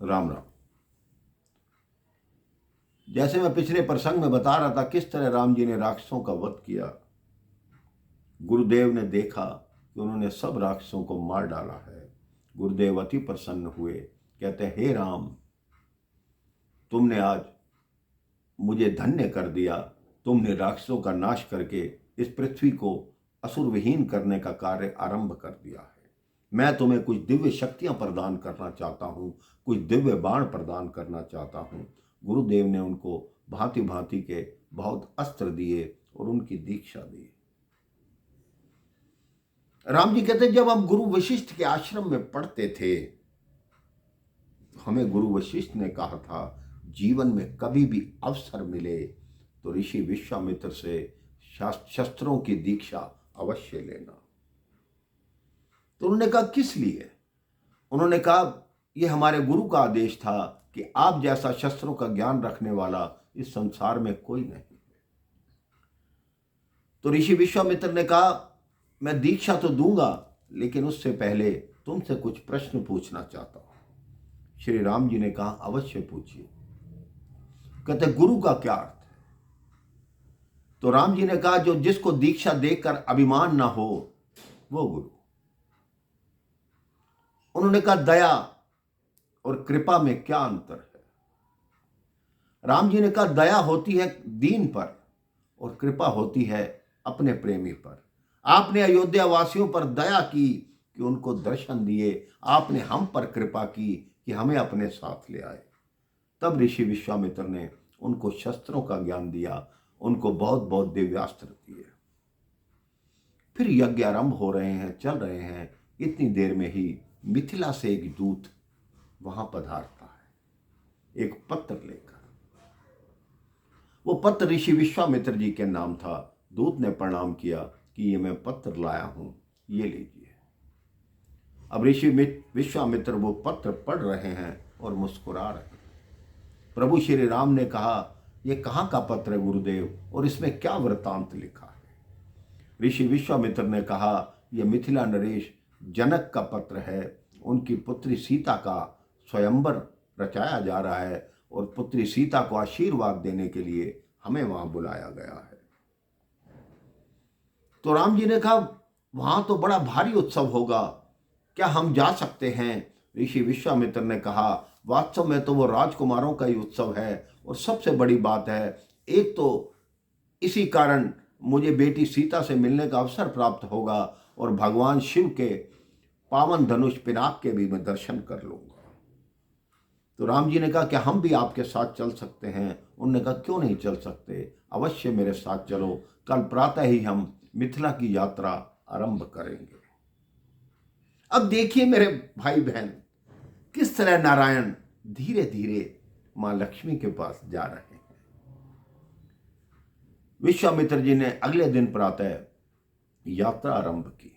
राम राम। जैसे मैं पिछले प्रसंग में बता रहा था किस तरह राम जी ने राक्षसों का वध किया। गुरुदेव ने देखा कि उन्होंने सब राक्षसों को मार डाला है। गुरुदेव अति प्रसन्न हुए, कहते हे राम, तुमने आज मुझे धन्य कर दिया। तुमने राक्षसों का नाश करके इस पृथ्वी को असुर विहीन करने का कार्य आरंभ कर दिया है। मैं तुम्हें कुछ दिव्य शक्तियां प्रदान करना चाहता हूं, कुछ दिव्य बाण प्रदान करना चाहता हूं। गुरुदेव ने उनको भांति भांति के बहुत अस्त्र दिए और उनकी दीक्षा दी। राम जी कहते जब हम गुरु वशिष्ठ के आश्रम में पढ़ते थे, हमें गुरु वशिष्ठ ने कहा था जीवन में कभी भी अवसर मिले तो ऋषि विश्वामित्र से शस्त्रों की दीक्षा अवश्य लेना। तो उन्होंने कहा किस लिए? उन्होंने कहा यह हमारे गुरु का आदेश था कि आप जैसा शस्त्रों का ज्ञान रखने वाला इस संसार में कोई नहीं है। तो ऋषि विश्वामित्र ने कहा मैं दीक्षा तो दूंगा, लेकिन उससे पहले तुमसे कुछ प्रश्न पूछना चाहता हूं। श्री राम जी ने कहा अवश्य पूछिए। कहते गुरु का क्या अर्थ है? तो राम जी ने कहा जो जिसको दीक्षा देकर अभिमान ना हो वो गुरु। उन्होंने कहा दया और कृपा में क्या अंतर है? राम जी ने कहा दया होती है दीन पर और कृपा होती है अपने प्रेमी पर। आपने अयोध्या वासियों पर दया की कि उनको दर्शन दिए, आपने हम पर कृपा की कि हमें अपने साथ ले आए। तब ऋषि विश्वामित्र ने उनको शस्त्रों का ज्ञान दिया, उनको बहुत बहुत दिव्यास्त्र दिए। फिर यज्ञ आरंभ हो रहे हैं, चल रहे हैं। इतनी देर में ही मिथिला से एक दूत वहां पधारता है, एक पत्र लेकर। वो पत्र ऋषि विश्वामित्र जी के नाम था। दूत ने प्रणाम किया कि ये मैं पत्र लाया हूं, ये लीजिए। अब ऋषि विश्वामित्र वो पत्र पढ़ रहे हैं और मुस्कुरा रहे हैं। प्रभु श्री राम ने कहा ये कहाँ का पत्र है गुरुदेव, और इसमें क्या वृतांत लिखा है? ऋषि विश्वामित्र ने कहा यह मिथिला नरेश जनक का पत्र है। उनकी पुत्री सीता का स्वयंवर रचाया जा रहा है और पुत्री सीता को आशीर्वाद देने के लिए हमें वहां बुलाया गया है। तो राम जी ने कहा वहां तो बड़ा भारी उत्सव होगा, क्या हम जा सकते हैं? ऋषि विश्वामित्र ने कहा वास्तव में तो वो राजकुमारों का ही उत्सव है, और सबसे बड़ी बात है एक तो इसी कारण मुझे बेटी सीता से मिलने का अवसर प्राप्त होगा और भगवान शिव के पावन धनुष पिनाक के भी मैं दर्शन कर लूंगा। तो राम जी ने कहा क्या हम भी आपके साथ चल सकते हैं? उन्होंने कहा क्यों नहीं चल सकते, अवश्य मेरे साथ चलो। कल प्रातः ही हम मिथिला की यात्रा आरंभ करेंगे। अब देखिए मेरे भाई बहन, किस तरह नारायण धीरे धीरे मां लक्ष्मी के पास जा रहे हैं। विश्वामित्र जी ने अगले दिन प्रातः यात्रा आरंभ की।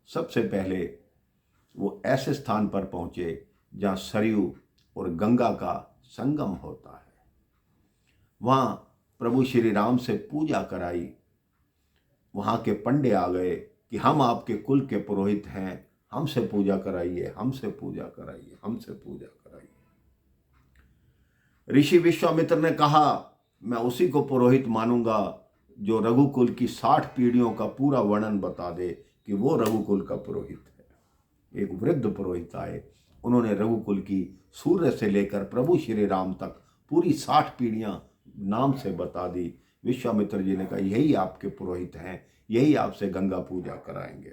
सबसे पहले वो ऐसे स्थान पर पहुंचे जहां सरयू और गंगा का संगम होता है। वहां प्रभु श्री राम से पूजा कराई। वहां के पंडे आ गए कि हम आपके कुल के पुरोहित हैं, हमसे पूजा कराइए, हमसे पूजा कराइए, हमसे पूजा कराइए। ऋषि विश्वामित्र ने कहा मैं उसी को पुरोहित मानूंगा जो रघुकुल की 60 पीढ़ियों का पूरा वर्णन बता दे कि वो रघुकुल का पुरोहित है। एक वृद्ध पुरोहित आए, उन्होंने रघुकुल की सूर्य से लेकर प्रभु श्री राम तक पूरी 60 पीढ़ियां नाम से बता दी। विश्वामित्र जी ने कहा यही आपके पुरोहित हैं, यही आपसे गंगा पूजा कराएंगे।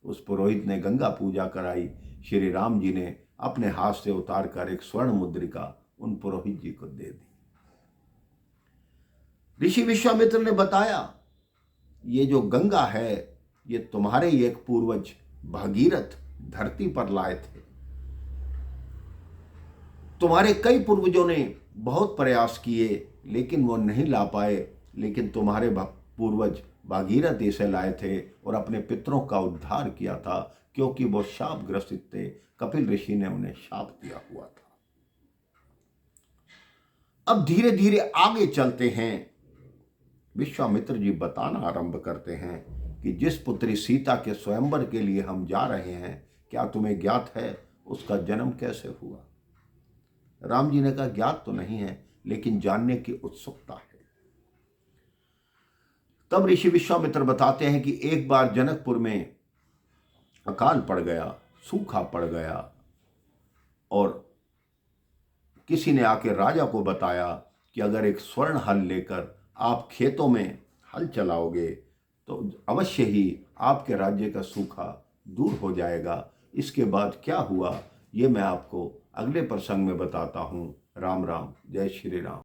उस पुरोहित ने गंगा पूजा कराई। श्री राम जी ने अपने हाथ से उतार कर एक स्वर्ण मुद्रिका उन पुरोहित जी को दे दी। ऋषि विश्वामित्र ने बताया ये जो गंगा है ये तुम्हारे ही एक पूर्वज भागीरथ धरती पर लाए थे। तुम्हारे कई पूर्वजों ने बहुत प्रयास किए लेकिन वो नहीं ला पाए, लेकिन तुम्हारे पूर्वज भागीरथ इसे लाए थे और अपने पितरों का उद्धार किया था, क्योंकि वो शाप ग्रसित थे। कपिल ऋषि ने उन्हें शाप दिया हुआ था। अब धीरे धीरे आगे चलते हैं। विश्वामित्र जी बताना आरंभ करते हैं कि जिस पुत्री सीता के स्वयंवर के लिए हम जा रहे हैं, क्या तुम्हें ज्ञात है उसका जन्म कैसे हुआ? राम जी ने कहा ज्ञात तो नहीं है, लेकिन जानने की उत्सुकता है। तब ऋषि विश्वामित्र बताते हैं कि एक बार जनकपुर में अकाल पड़ गया, सूखा पड़ गया, और किसी ने आकर राजा को बताया कि अगर एक स्वर्ण हल लेकर आप खेतों में हल चलाओगे तो अवश्य ही आपके राज्य का सूखा दूर हो जाएगा। इसके बाद क्या हुआ ये मैं आपको अगले प्रसंग में बताता हूँ। राम राम, जय श्री राम।